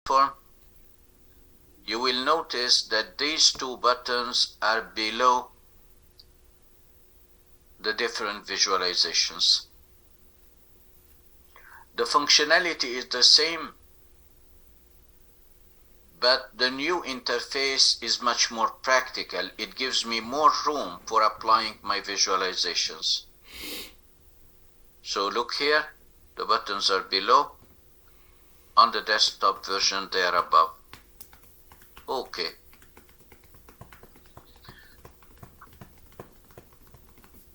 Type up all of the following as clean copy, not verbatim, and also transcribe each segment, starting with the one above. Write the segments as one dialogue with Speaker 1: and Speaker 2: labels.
Speaker 1: form, you will notice that these two buttons are below the different visualizations. The functionality is the same, but the new interface is much more practical. It gives me more room for applying my visualizations. So look here, the buttons are below. On the desktop version, they are above. Okay.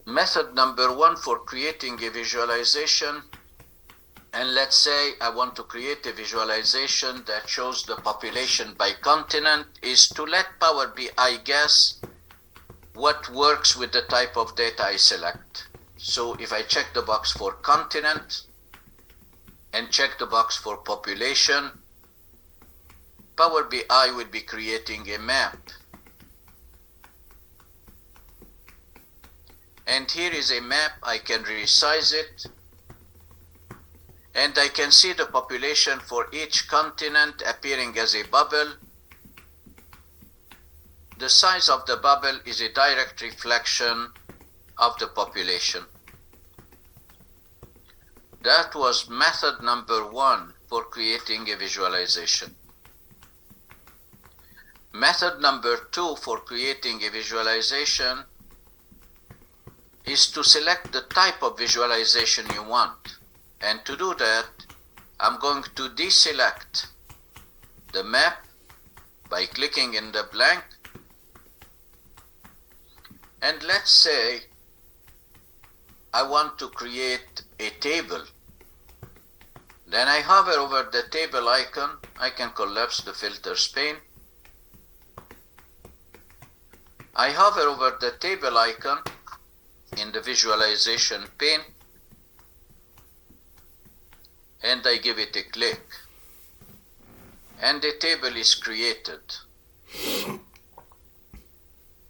Speaker 1: Method number 1 for creating a visualization. And let's say I want to create a visualization that shows the population by continent, is to let Power BI guess what works with the type of data I select. So if I check the box for continent and check the box for population, Power BI will be creating a map. And here is a map. I can resize it. And I can see the population for each continent appearing as a bubble. The size of the bubble is a direct reflection of the population. That was method number 1 for creating a visualization. Method number 2 for creating a visualization is to select the type of visualization you want. And to do that, I'm going to deselect the map by clicking in the blank. And let's say I want to create a table. Then I hover over the table icon. I can collapse the filters pane. I hover over the table icon in the visualization pane, and I give it a click, and the table is created.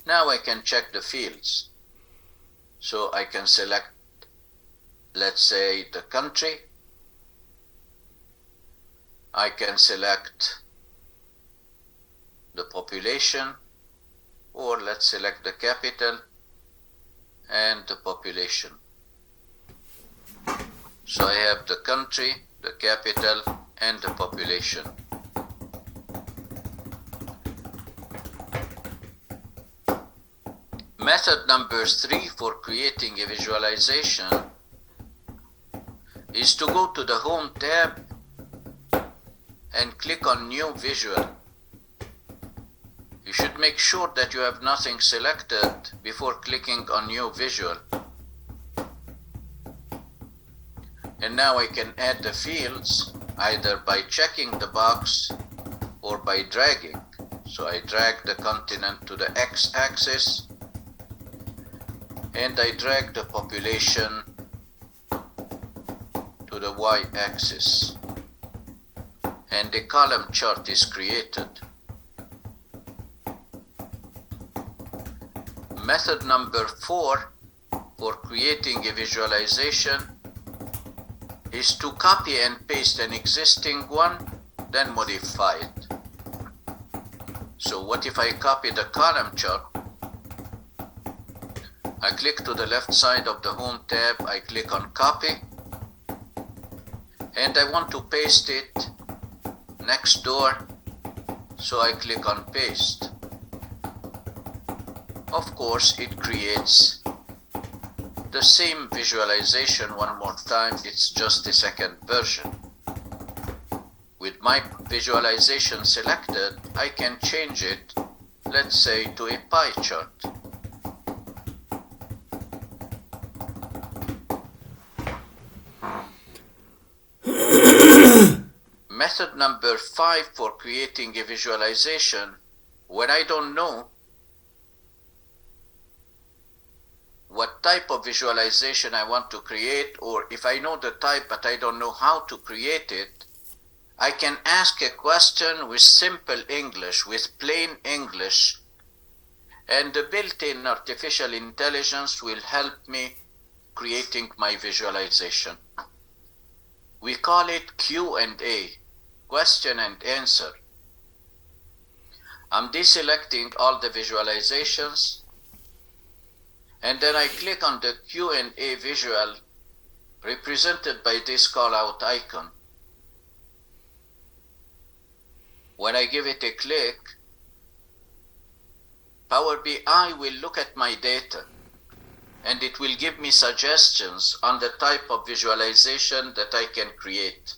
Speaker 1: Now I can check the fields. So I can select, let's say, the country. I can select the population, or let's select the capital and the population. So I have the country, the capital, and the population. Method number 3 for creating a visualization is to go to the Home tab and click on New Visual. You should make sure that you have nothing selected before clicking on New Visual. And now I can add the fields either by checking the box or by dragging. So I drag the continent to the x-axis and I drag the population to the y-axis. And a column chart is created. Method number 4 for creating a visualization is to copy and paste an existing one, then modify it. So what if I copy the column chart? I click to the left side of the Home tab, I click on Copy, and I want to paste it next door, so I click on Paste. Of course, it creates the same visualization one more time, it's just a second version. With my visualization selected, I can change it, let's say, to a pie chart. Method number 5 for creating a visualization, when I don't know what type of visualization I want to create, or if I know the type but I don't know how to create it, I can ask a question with simple English, with plain English, and the built-in artificial intelligence will help me creating my visualization. We call it Q&A. question and answer. I'm deselecting all the visualizations, and then I click on the Q&A visual represented by this callout icon. When I give it a click, Power BI will look at my data, and it will give me suggestions on the type of visualization that I can create.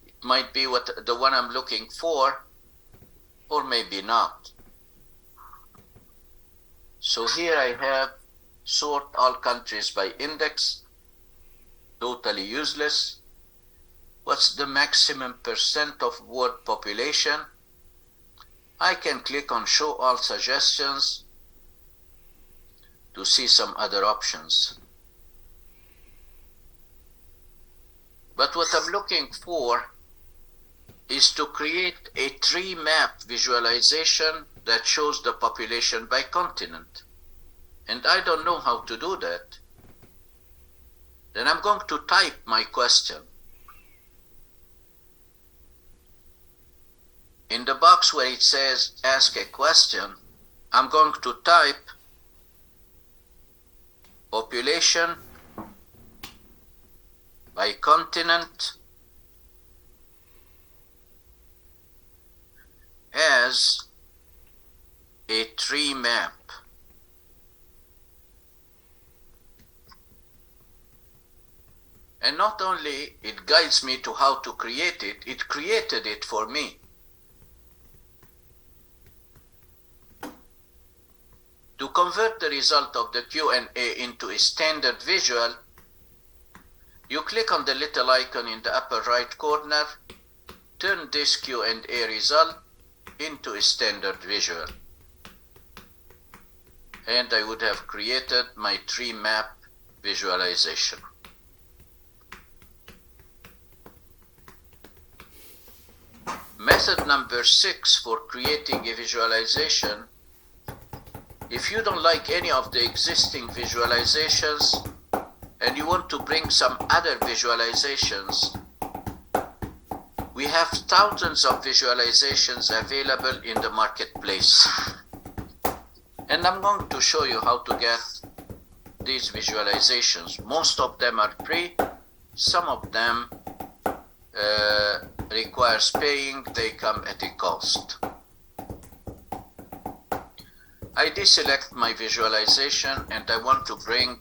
Speaker 1: It might be the one I'm looking for, or maybe not. So here I have sort all countries by index, totally useless. What's the maximum percent of world population? I can click on show all suggestions to see some other options. But what I'm looking for is to create a tree map visualization that shows the population by continent. And I don't know how to do that. Then I'm going to type my question. In the box where it says ask a question, I'm going to type population by continent as a tree map. And not only it guides me to how to create it, it created it for me. To convert the result of the Q&A into a standard visual, you click on the little icon in the upper right corner, turn this Q&A result into a standard visual. And I would have created my tree map visualization. Method number 6 for creating a visualization. If you don't like any of the existing visualizations and you want to bring some other visualizations, we have thousands of visualizations available in the marketplace. And I'm going to show you how to get these visualizations. Most of them are free, some of them requires paying, they come at a cost. I deselect my visualization and I want to bring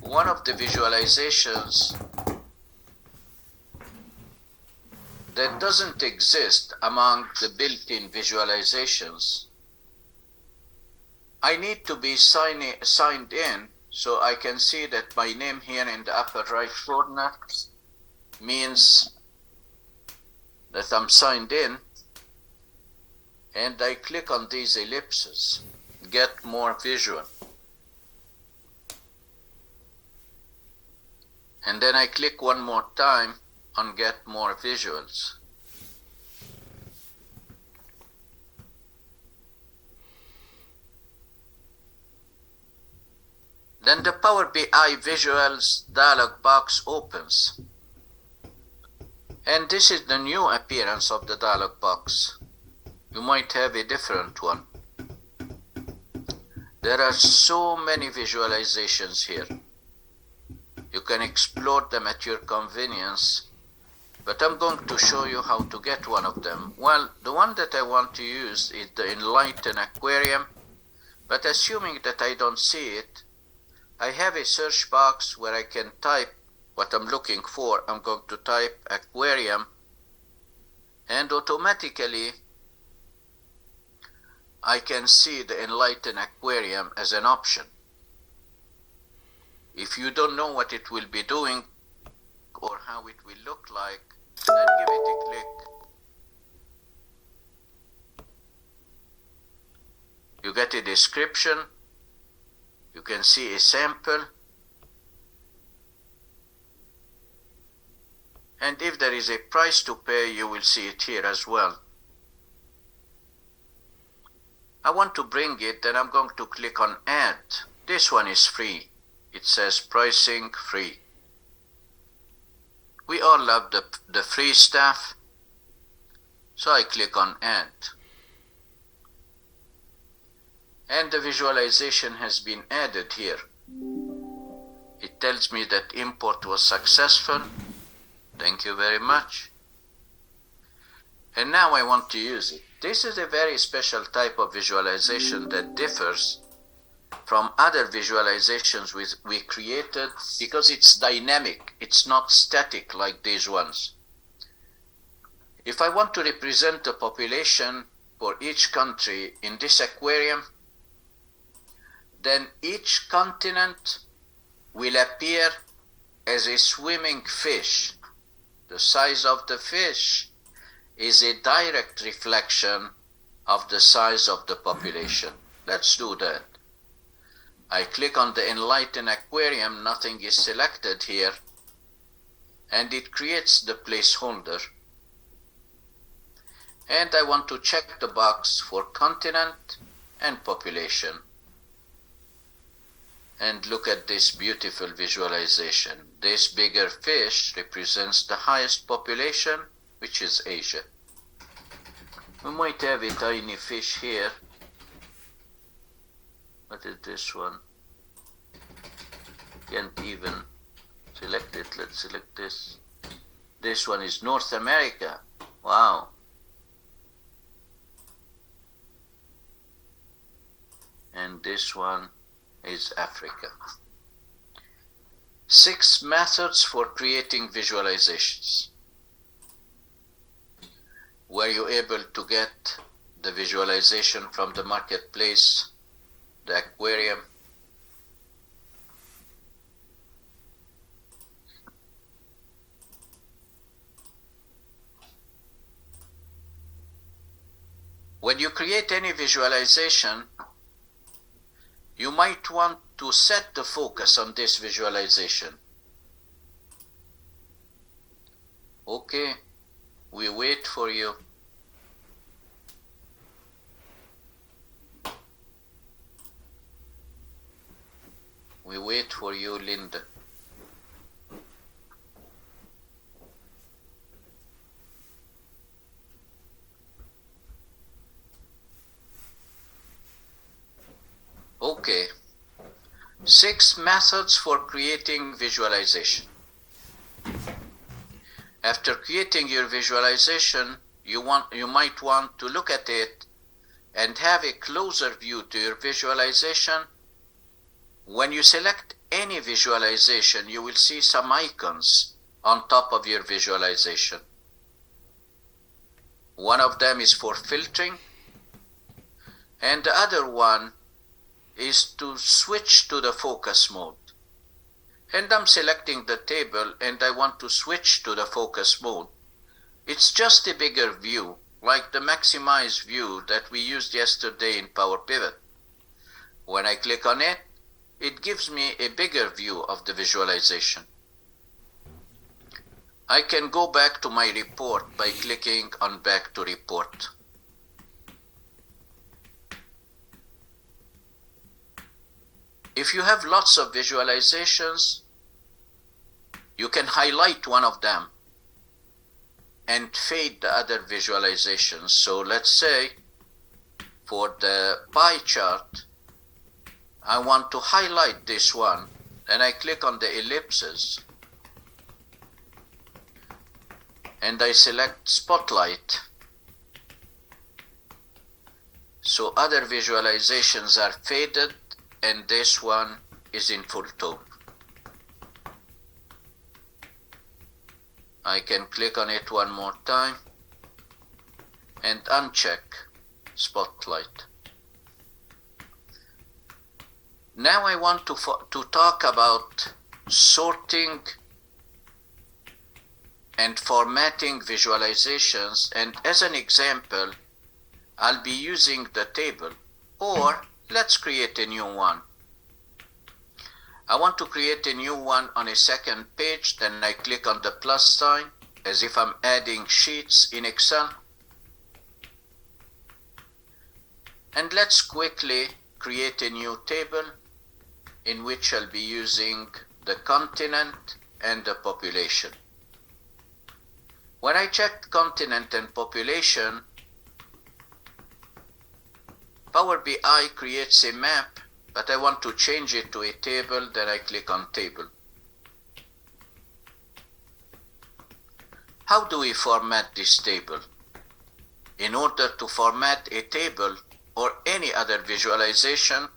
Speaker 1: one of the visualizations that doesn't exist among the built-in visualizations. I need to be signed in so I can see that my name here in the upper right corner means that I'm signed in. And I click on these ellipses, get more visual. And then I click one more time on get more visuals. Then the Power BI Visuals dialog box opens. And this is the new appearance of the dialog box. You might have a different one. There are so many visualizations here. You can explore them at your convenience, but I'm going to show you how to get one of them. Well, the one that I want to use is the Enlighten Aquarium, but assuming that I don't see it, I have a search box where I can type what I'm looking for. I'm going to type aquarium, and automatically I can see the Enlighten Aquarium as an option. If you don't know what it will be doing or how it will look like, then give it a click. You get a description, you can see a sample, and if there is a price to pay, you will see it here as well. I want to bring it, then I'm going to click on add. This one is free. It says pricing free. We all love the free stuff. So I click on Add. And the visualization has been added here. It tells me that import was successful. Thank you very much. And now I want to use it. This is a very special type of visualization that differs from other visualizations we created because it's dynamic. It's not static like these ones. If I want to represent the population for each country in this aquarium, then each continent will appear as a swimming fish. The size of the fish is a direct reflection of the size of the population. Let's do that. I click on the Enlighten Aquarium, nothing is selected here, and it creates the placeholder. And I want to check the box for continent and population. And look at this beautiful visualization. This bigger fish represents the highest population, which is Asia. We might have a tiny fish here. What is this one? Can't even select it. Let's select this. This one is North America. Wow. And this one is Africa. 6 methods for creating visualizations. Were you able to get the visualization from the marketplace, the aquarium? When you create any visualization, you might want to set the focus on this visualization. Okay, we wait for you. We wait for you, Linda. Okay, 6 methods for creating visualization. After creating your visualization, you might want to look at it and have a closer view to your visualization. When you select any visualization, you will see some icons on top of your visualization. One of them is for filtering, and the other one is to switch to the focus mode. And I'm selecting the table and I want to switch to the focus mode. It's just a bigger view, like the maximize view that we used yesterday in Power Pivot. When I click on it, it gives me a bigger view of the visualization. I can go back to my report by clicking on Back to Report. If you have lots of visualizations, you can highlight one of them and fade the other visualizations. So let's say for the pie chart, I want to highlight this one, and I click on the ellipses and I select Spotlight. So other visualizations are faded and this one is in full tone. I can click on it one more time and uncheck Spotlight. Now I want to talk about sorting and formatting visualizations, and as an example, I'll be using the table, or let's create a new one. I want to create a new one on a second page, then I click on the plus sign as if I'm adding sheets in Excel. And let's quickly create a new table in which I'll be using the continent and the population. When I check continent and population, Power BI creates a map, but I want to change it to a table, then I click on table. How do we format this table? In order to format a table or any other visualization,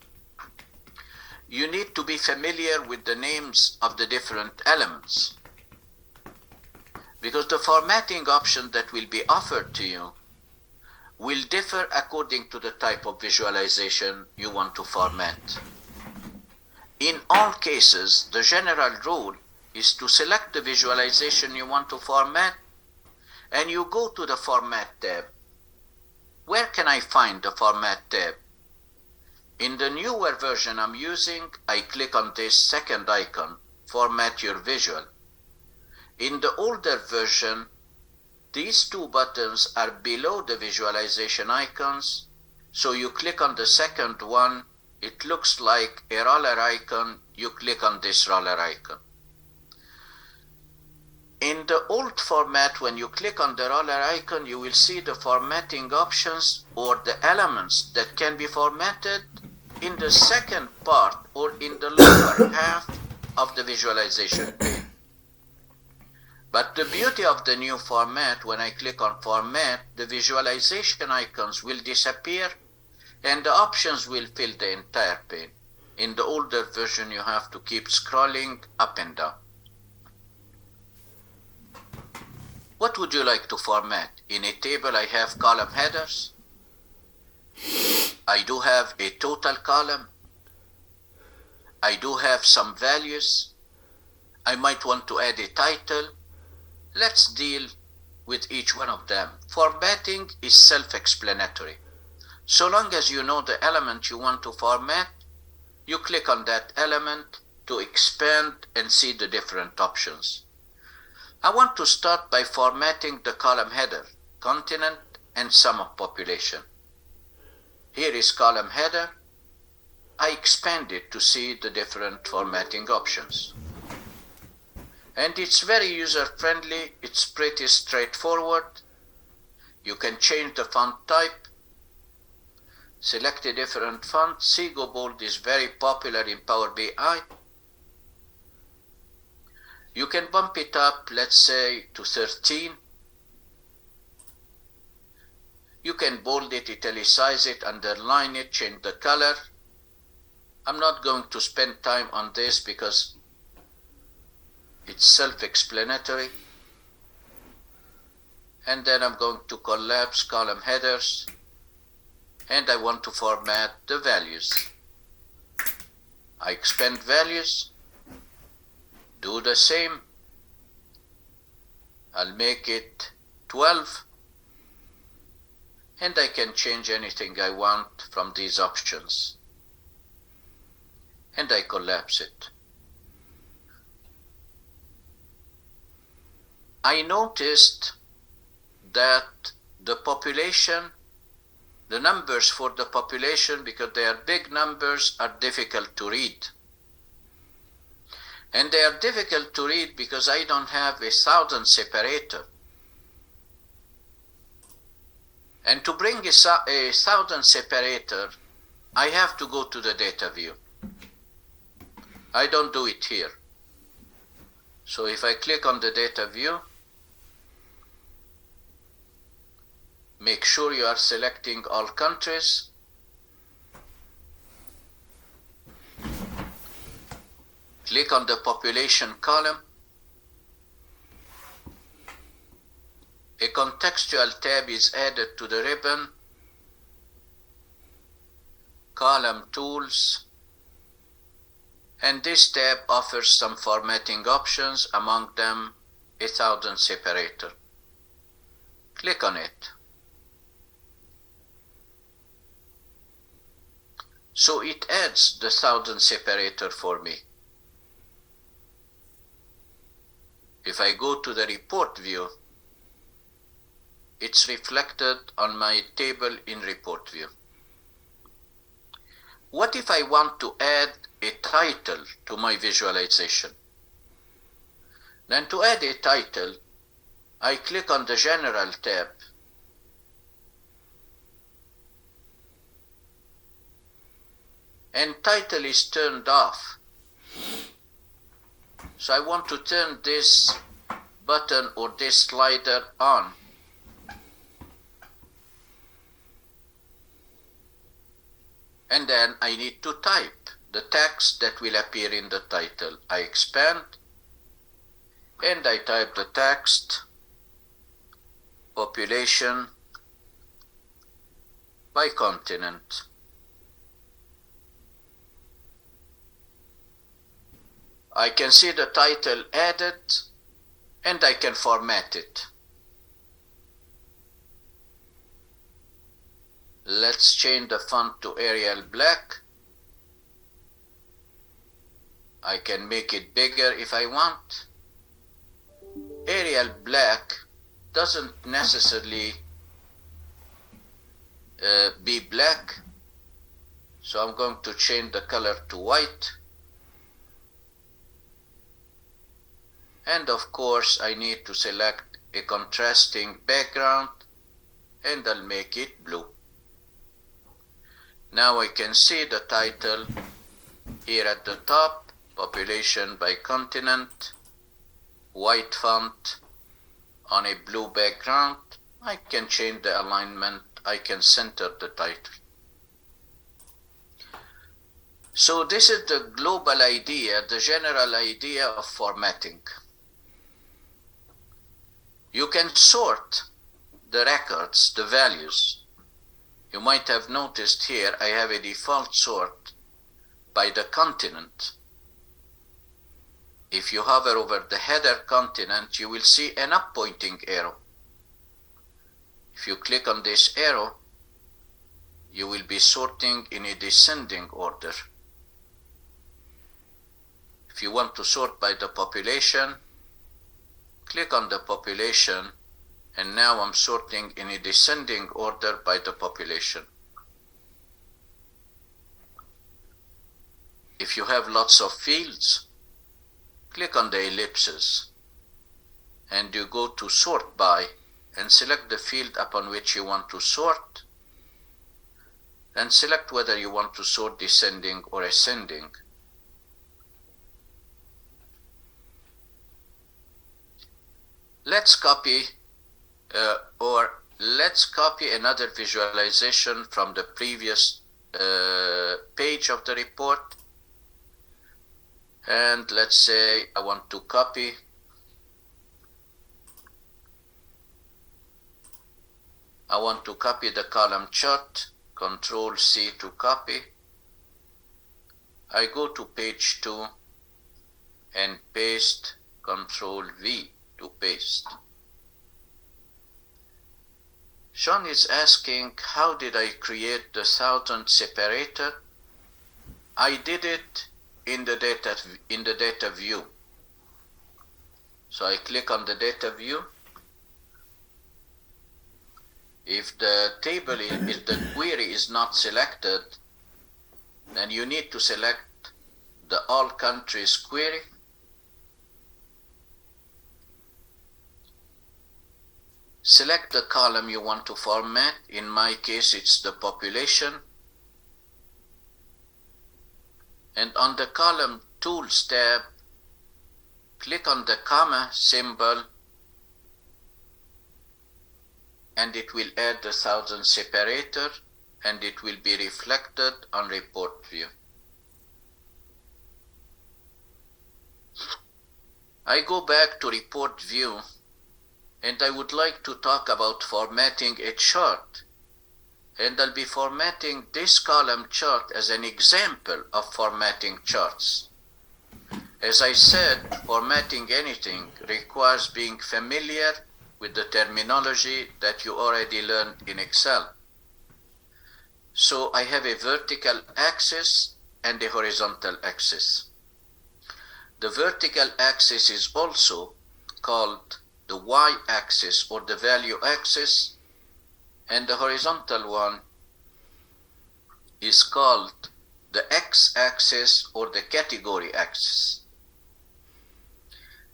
Speaker 1: you need to be familiar with the names of the different elements, because the formatting option that will be offered to you will differ according to the type of visualization you want to format. In all cases, the general rule is to select the visualization you want to format, and you go to the Format tab. Where can I find the Format tab? In the newer version I'm using, I click on this second icon, Format Your Visual. In the older version, these two buttons are below the visualization icons, so you click on the second one, it looks like a roller icon, you click on this roller icon. In the old format, when you click on the roller icon, you will see the formatting options or the elements that can be formatted in the second part or in the lower half of the visualization pane. But the beauty of the new format, when I click on Format, the visualization icons will disappear and the options will fill the entire pane. In the older version, you have to keep scrolling up and down. What would you like to format? In a table, I have column headers. I do have a total column. I do have some values. I might want to add a title. Let's deal with each one of them. Formatting is self-explanatory. So long as you know the element you want to format, you click on that element to expand and see the different options. I want to start by formatting the column header, continent, and sum of population. Here is column header. I expand it to see the different formatting options. And it's very user-friendly, it's pretty straightforward. You can change the font type, select a different font. Seago Bold is very popular in Power BI. You can bump it up, let's say, to 13. You can bold it, italicize it, underline it, change the color. I'm not going to spend time on this because it's self-explanatory. And then I'm going to collapse column headers, and I want to format the values. I expand values, do the same. I'll make it 12, and I can change anything I want from these options. And I collapse it. I noticed that the population, the numbers for the population, because they are big numbers, are difficult to read. And they are difficult to read because I don't have a 1000 separator. And to bring a 1000 separator, I have to go to the data view. I don't do it here. So if I click on the data view, make sure you are selecting all countries. Click on the population column. A contextual tab is added to the ribbon. Column tools. And this tab offers some formatting options, among them 1000 separator. Click on it. So it adds the 1000 separator for me. If I go to the report view, it's reflected on my table in report view. What if I want to add a title to my visualization? Then to add a title, I click on the General tab. And title is turned off. So I want to turn this button or this slider on. And then I need to type the text that will appear in the title. I expand and I type the text, population by continent. I can see the title added and I can format it. Let's change the font to Arial Black. I can make it bigger if I want. Arial Black doesn't necessarily be black, so I'm going to change the color to white. And of course I need to select a contrasting background and I'll make it blue. Now I can see the title here at the top, population by continent, white font on a blue background. I can change the alignment, I can center the title. So this is the global idea, the general idea of formatting. You can sort the records, the values. You might have noticed here I have a default sort by the continent. If you hover over the header continent, you will see an up pointing arrow. If you click on this arrow, you will be sorting in a descending order. If you want to sort by the population, click on the population, and now I'm sorting in a descending order by the population. If you have lots of fields, click on the ellipses, and you go to sort by and select the field upon which you want to sort, and select whether you want to sort descending or ascending. Let's copy another visualization from the previous page of the report. And let's say I want to copy the column chart, Control C to copy. I go to page 2 and paste, Control V to paste. Sean is asking, how did I create the 1000 separator? I did it in the data view. So I click on the data view. If the query is not selected, then you need to select the all countries query. Select the column you want to format. In my case, it's the population. And on the column Tools tab, click on the comma symbol, and it will add the 1000 separator, and it will be reflected on report view. I go back to report view, and I would like to talk about formatting a chart. And I'll be formatting this column chart as an example of formatting charts. As I said, formatting anything requires being familiar with the terminology that you already learned in Excel. So I have a vertical axis and a horizontal axis. The vertical axis is also called the y-axis or the value axis, and the horizontal one is called the x-axis or the category axis.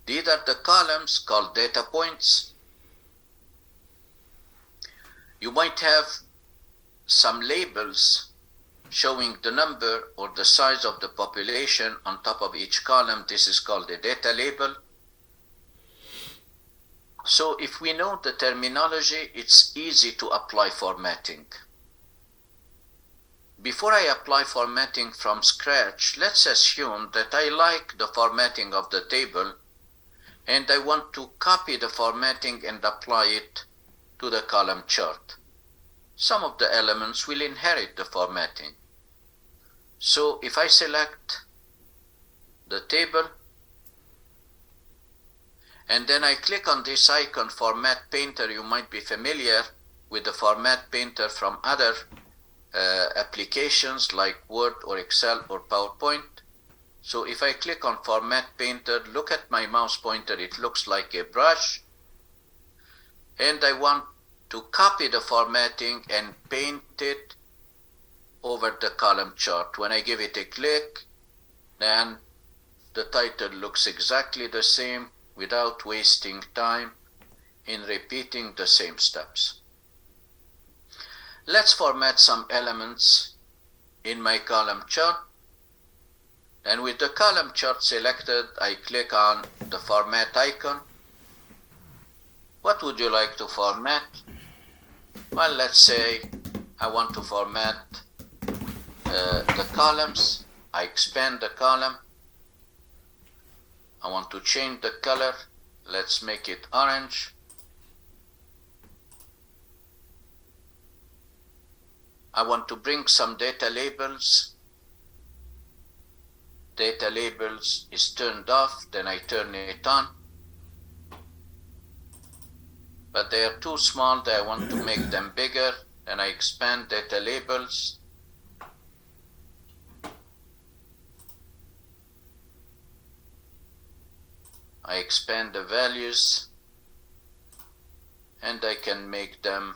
Speaker 1: These are the columns called data points, You might have some labels showing the number or the size of the population on top of each column. This is called a data label. So if we know the terminology, it's easy to apply formatting. Before I apply formatting from scratch, let's assume that I like the formatting of the table and I want to copy the formatting and apply it to the column chart. Some of the elements will inherit the formatting. So if I select the table and then I click on this icon, Format Painter, you might be familiar with the Format Painter from other applications like Word or Excel or PowerPoint. So if I click on Format Painter, look at my mouse pointer, it looks like a brush. And I want to copy the formatting and paint it over the column chart. When I give it a click, then the title looks exactly the same without wasting time in repeating the same steps. Let's format some elements in my column chart. And with the column chart selected, I click on the format icon. What would you like to format? Well, let's say I want to format the columns. I expand the column. I want to change the color. Let's make it orange. I want to bring some data labels. Data labels is turned off, then I turn it on. But they are too small, that I want to make them bigger, then I expand data labels. I expand the values, and I can make them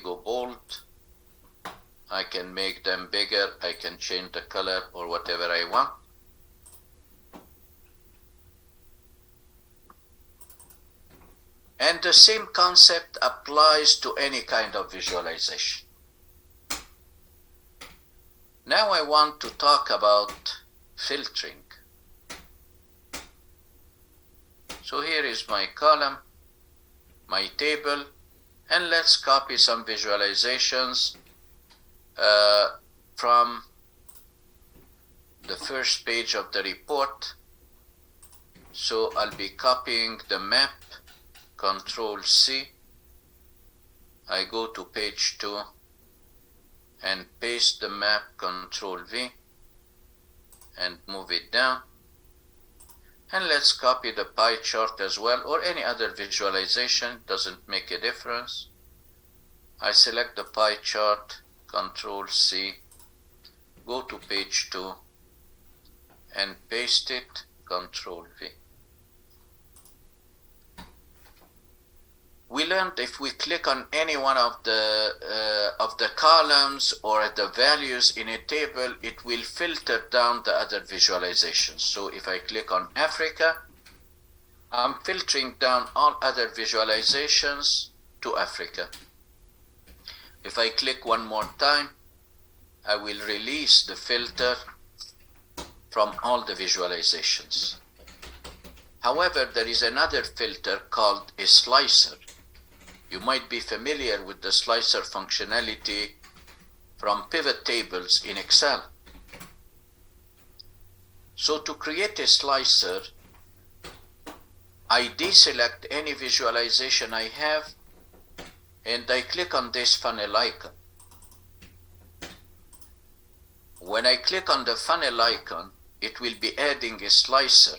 Speaker 1: go bold. I can make them bigger, I can change the color or whatever I want. And the same concept applies to any kind of visualization. Now I want to talk about filtering. So here is my column, my table, and let's copy some visualizations from the first page of the report. So I'll be copying the map, Control C. I go to page 2 and paste the map, Control V, and move it down. And let's copy the pie chart as well, or any other visualization, doesn't make a difference. I select the pie chart, Control C, go to page 2 and paste it, Control V. We learned if we click on any one of the columns or the values in a table, it will filter down the other visualizations. So if I click on Africa, I'm filtering down all other visualizations to Africa. If I click one more time, I will release the filter from all the visualizations. However, there is another filter called a slicer. You might be familiar with the slicer functionality from pivot tables in Excel. So to create a slicer, I deselect any visualization I have and I click on this funnel icon. When I click on the funnel icon, it will be adding a slicer.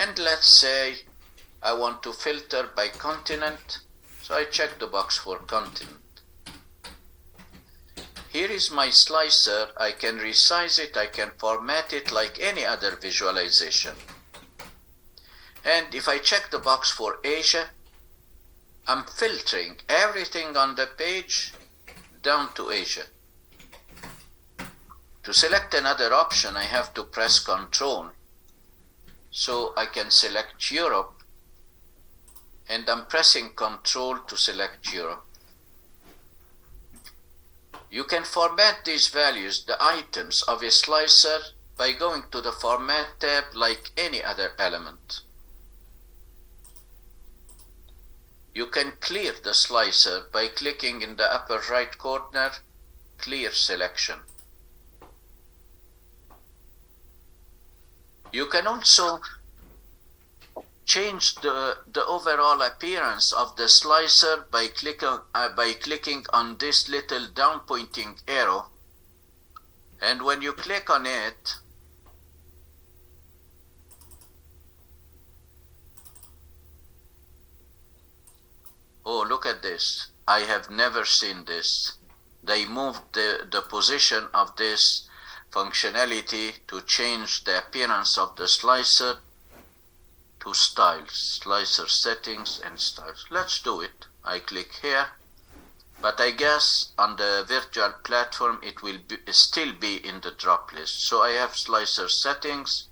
Speaker 1: And let's say I want to filter by continent, so I check the box for continent. Here is my slicer. I can resize it, I can format it like any other visualization. And if I check the box for Asia, I'm filtering everything on the page down to Asia. To select another option, I have to press Control. So I can select Europe, and I'm pressing Control to select Europe. You can format these values, the items of a slicer, by going to the Format tab like any other element. You can clear the slicer by clicking in the upper right corner, Clear Selection. You can also change the overall appearance of the slicer by clicking on this little down pointing arrow. And when you click on it, oh, look at this. I have never seen this. They moved the position of this functionality to change the appearance of the slicer to styles, slicer settings and styles. Let's do it. I click here, but I guess on the virtual platform it will still be in the drop list. So I have slicer settings.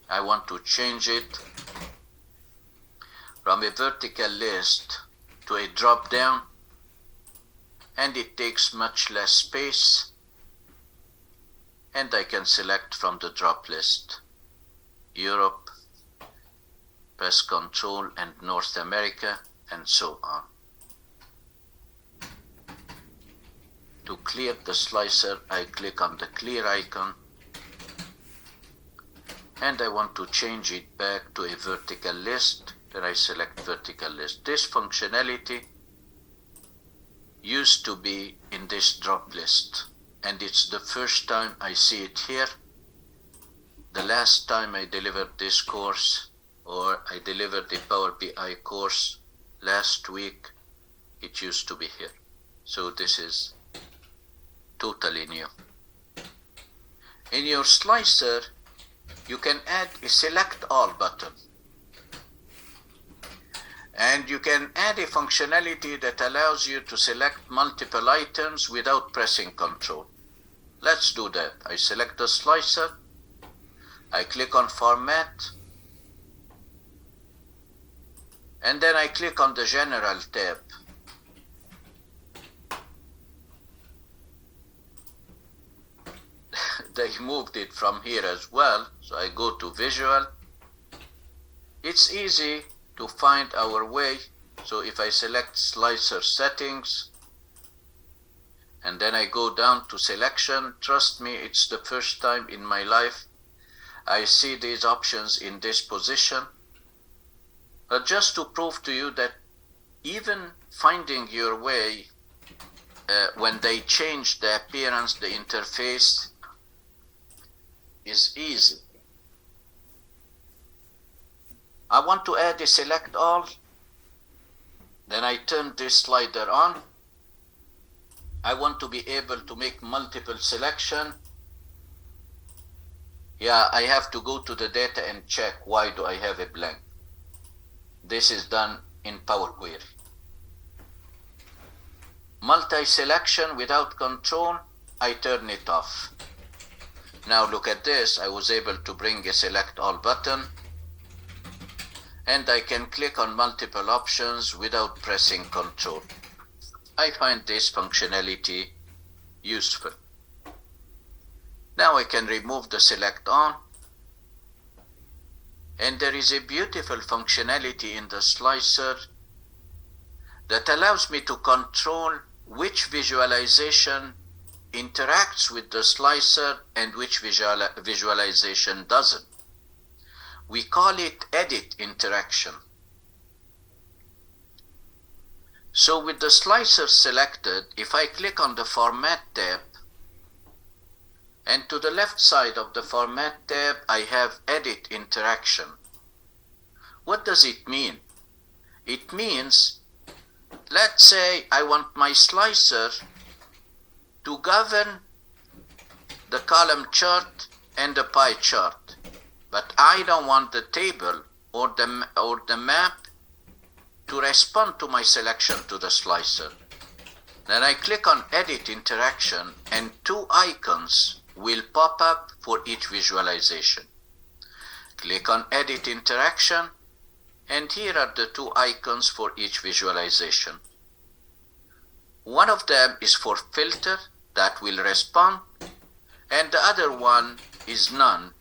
Speaker 1: I want to change it from a vertical list to a drop down, and it takes much less space, and I can select from the drop list Europe, press Control and North America, and so on. To clear the slicer, I click on the clear icon, and I want to change it back to a vertical list. Then I select vertical list. This functionality used to be in this drop list, and it's the first time I see it here. The last time I delivered this course, or I delivered the Power BI course last week, it used to be here. So this is totally new. In your slicer, you can add a Select All button. And you can add a functionality that allows you to select multiple items without pressing Control. Let's do that. I select the slicer, I click on Format, and then I click on the General tab. They moved it from here as well, so I go to Visual. It's easy to find our way. So if I select Slicer Settings, and then I go down to Selection, trust me, it's the first time in my life I see these options in this position. But just to prove to you that even finding your way, when they change the appearance, the interface is easy. I want to add a Select All. Then I turn this slider on. I want to be able to make multiple selection. Yeah, I have to go to the data and check why do I have a blank. This is done in Power Query. Multi-selection without control, I turn it off. Now look at this, I was able to bring a Select All button, and I can click on multiple options without pressing Control. I find this functionality useful. Now I can remove the Select On, and there is a beautiful functionality in the slicer that allows me to control which visualization interacts with the slicer and which visualization doesn't. We call it Edit Interaction. So with the slicer selected, if I click on the Format tab, and to the left side of the Format tab, I have Edit Interaction. What does it mean? It means, let's say I want my slicer to govern the column chart and the pie chart, but I don't want the table or the map to respond to my selection to the slicer. Then I click on Edit Interaction, and two icons will pop up for each visualization. Click on Edit Interaction, And here are the two icons for each visualization. One of them is for filter, that will respond, and the other one is none.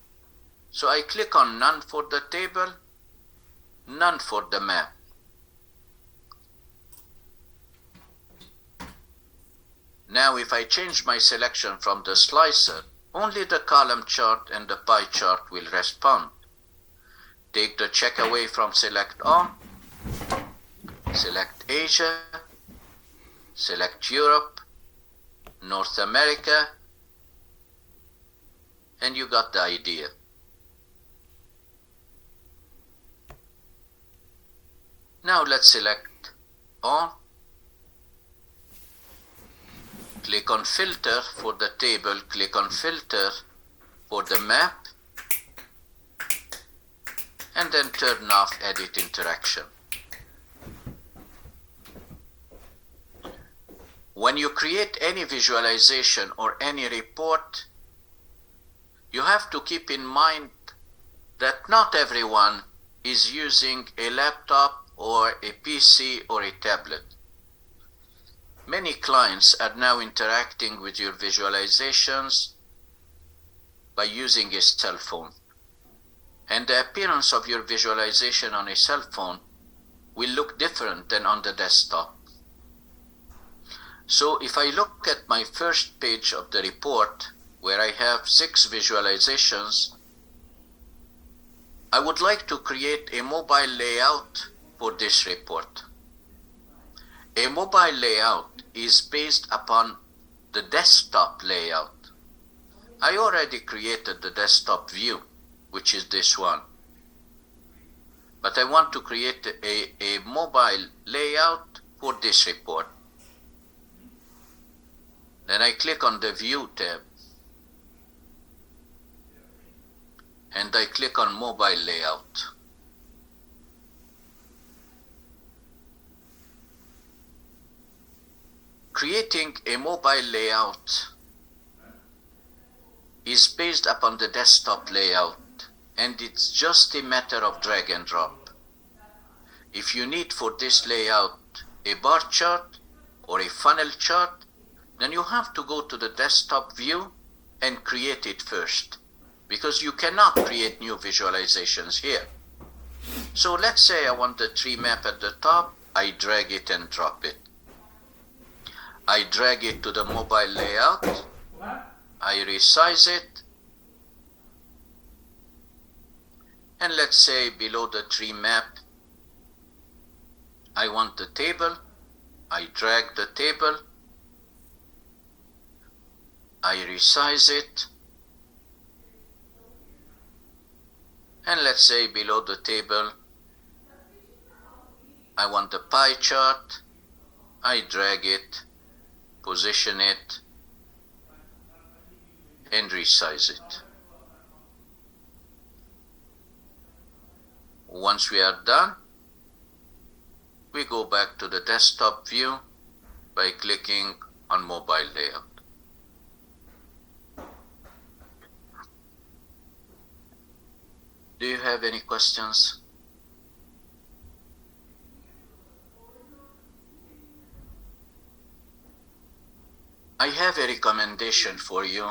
Speaker 1: So I click on none for the table, none for the map. Now if I change my selection from the slicer, only the column chart and the pie chart will respond. Take the check away from select all, select Asia, select Europe, North America, and you got the idea. Now let's select all. Click on filter for the table, click on filter for the map, and then turn off edit interaction. When you create any visualization or any report, you have to keep in mind that not everyone is using a laptop or a PC or a tablet. Many clients are now interacting with your visualizations by using a cell phone. And the appearance of your visualization on a cell phone will look different than on the desktop. So if I look at my first page of the report, where I have 6 visualizations, I would like to create a mobile layout for this report. A mobile layout is based upon the desktop layout. I already created the desktop view, which is this one. But I want to create a mobile layout for this report. Then I click on the View tab. And I click on Mobile Layout. Creating a mobile layout is based upon the desktop layout, and it's just a matter of drag and drop. If you need for this layout a bar chart or a funnel chart, then you have to go to the desktop view and create it first, because you cannot create new visualizations here. So let's say I want the tree map at the top, I drag it and drop it. I drag it to the mobile layout, I resize it, and let's say below the tree map, I want the table, I drag the table, I resize it, and let's say below the table, I want the pie chart, I drag it, position it, and resize it. Once we are done, we go back to the desktop view by clicking on mobile layout. Do you have any questions? I have a recommendation for you.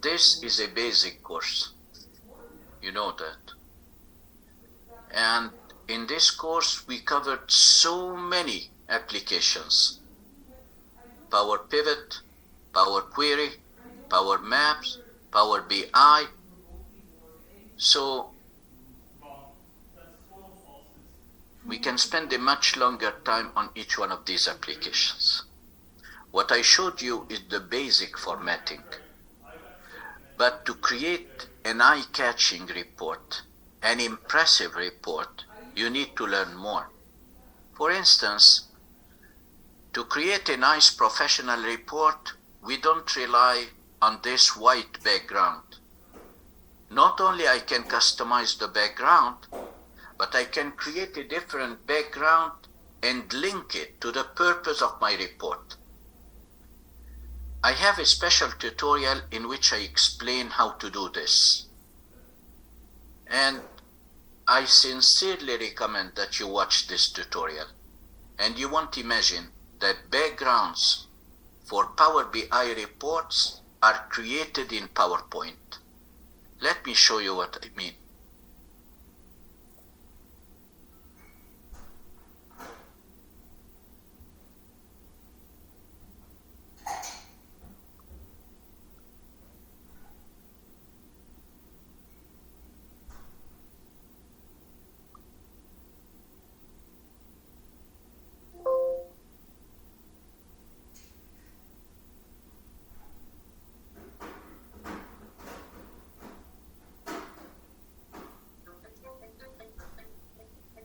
Speaker 1: This is a basic course. You know that. And in this course, we covered so many applications. Power Pivot, Power Query, Power Maps, Power BI. So we can spend a much longer time on each one of these applications. What I showed you is the basic formatting. But to create an eye-catching report, an impressive report, you need to learn more. For instance, to create a nice professional report, we don't rely on this white background. Not only I can customize the background, but I can create a different background and link it to the purpose of my report. I have a special tutorial in which I explain how to do this. And I sincerely recommend that you watch this tutorial. And you won't imagine that backgrounds for Power BI reports are created in PowerPoint. Let me show you what I mean.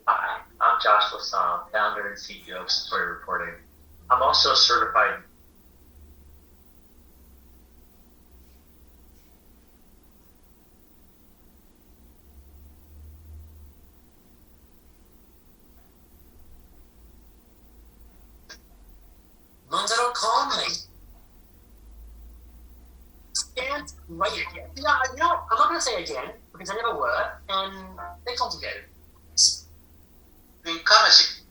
Speaker 2: Hi, I'm Josh Lassam, founder and CEO of Satori Reporting. I'm also a certified.
Speaker 3: Monzo, call me. Can't write it yet. Yeah, you know, I'm not going to say again because I never were, and they're complicated.
Speaker 1: In Commerce,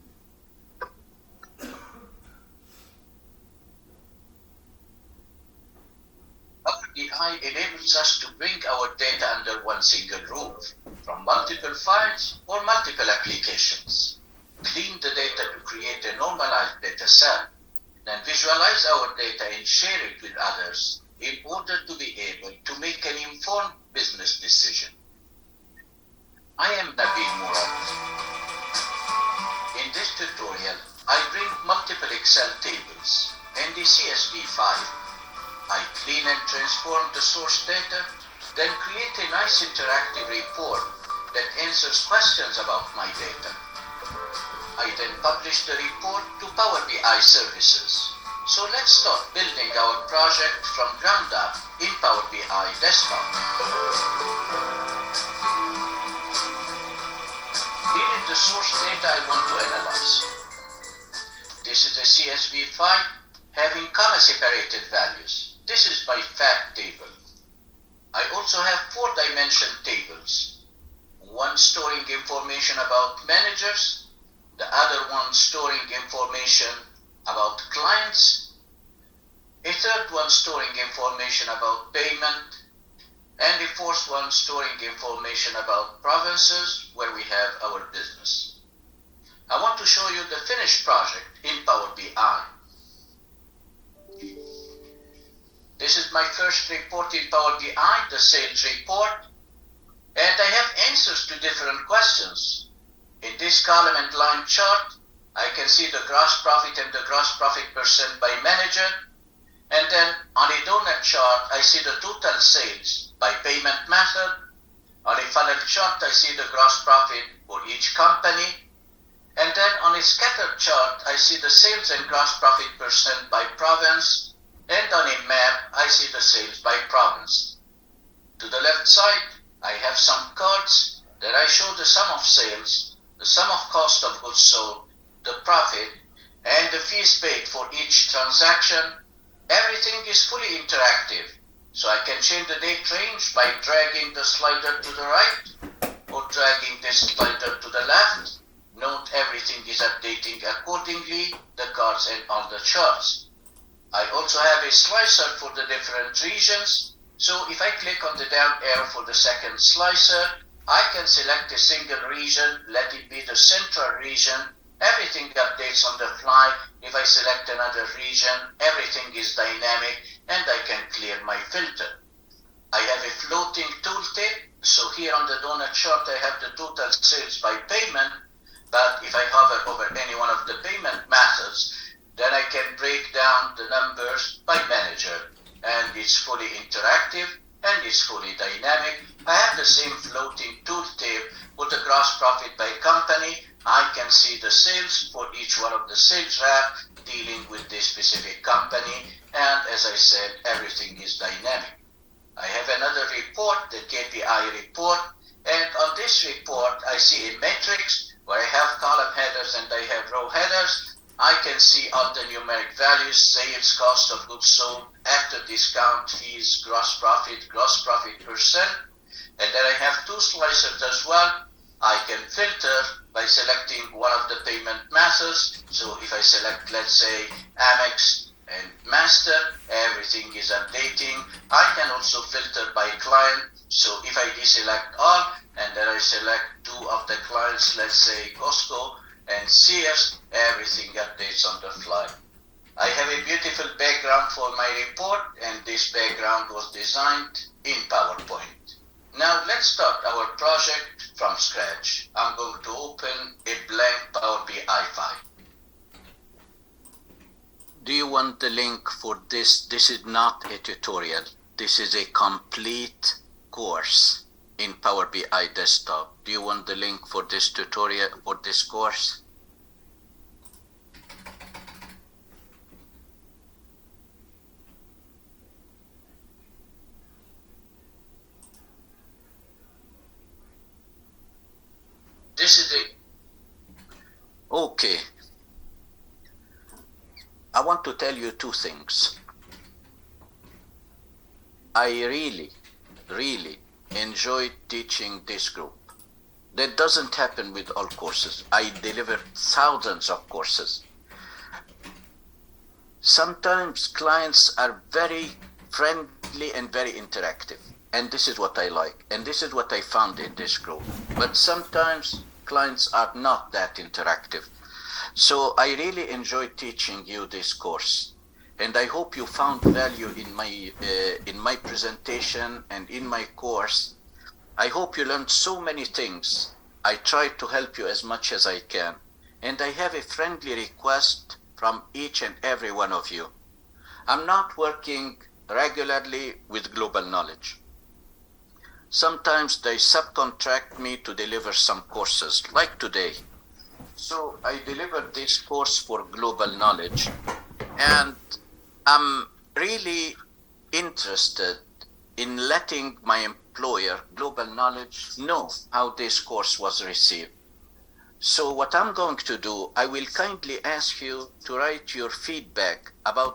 Speaker 1: BI enables us to bring our data under one single roof from multiple files or multiple applications, clean the data to create a normalized data set, then visualize our data and share it with others in order to be able to make an informed business decision. I am Nabil Murad. In this tutorial, I bring multiple Excel tables and the CSV file. I clean and transform the source data, then create a nice interactive report that answers questions about my data. I then publish the report to Power BI services. So let's start building our project from ground up in Power BI Desktop. Here is the source data I want to analyze. This is a CSV file having comma-separated values. This is my fact table. I also have 4-dimension tables. One storing information about managers, the other one storing information about clients, a third one storing information about payment, and a fourth one storing information about provinces where we have our business. I want to show you the finished project in Power BI. This is my first report in Power BI, the sales report, and I have answers to different questions. In this column and line chart, I can see the gross profit and the gross profit percent by manager, and then on a donut chart, I see the total sales by payment method. On a funnel chart, I see the gross profit for each company, and then on a scattered chart, I see the sales and gross profit percent by province, and on a map, I see the sales by province. To the left side, I have some cards that I show the sum of sales, the sum of cost of goods sold, the profit, and the fees paid for each transaction. Everything is fully interactive, so I can change the date range by dragging the slider to the right or dragging this slider to the left. Note everything is updating accordingly, the cards and all the charts. I also have a slicer for the different regions, so if I click on the down arrow for the second slicer, I can select a single region, let it be the central region. Everything updates on the fly. If I select another region, everything is dynamic and I can clear my filter. I have a floating tooltip, so here on the donut chart I have the total sales by payment, but if I hover over any one of the payment methods, then I can break down the numbers by manager, and it's fully interactive and it's fully dynamic. I have the same floating tooltip with the gross profit by company. I can see the sales for each one of the sales rep dealing with this specific company, and as I said, everything is dynamic. I have another report, the KPI report, and on this report I see a matrix where I have column headers and I have row headers. I can see all the numeric values, sales, cost of goods sold, after discount, fees, gross profit percent. And then I have two slicers as well. I can filter by selecting one of the payment methods. So if I select, let's say, Amex and Master, everything is updating. I can also filter by client. So if I deselect all, and then I select two of the clients, let's say Costco and Sears, everything updates on the fly. I have a beautiful background for my report, and this background was designed in PowerPoint. Now let's start our project from scratch. I'm going to open a blank Power BI file. Do you want the link for this? This is not a tutorial. This is a complete course in Power BI Desktop. Do you want the link for this tutorial, for this course? This is it. Okay. I want to tell you two things. I really enjoyed teaching this group. That doesn't happen with all courses. I deliver thousands of courses. Sometimes clients are very friendly and very interactive. And this is what I like. And this is what I found in this group. But sometimes clients are not that interactive. So I really enjoyed teaching you this course. And I hope you found value in my presentation and in my course. I hope you learned so many things. I tried to help you as much as I can. And I have a friendly request from each and every one of you. I'm not working regularly with Global Knowledge. Sometimes they subcontract me to deliver some courses, like today. So I delivered this course for Global Knowledge, and I'm really interested in letting my employer, Global Knowledge, know how this course was received. So what I'm going to do, I will kindly ask you to write your feedback about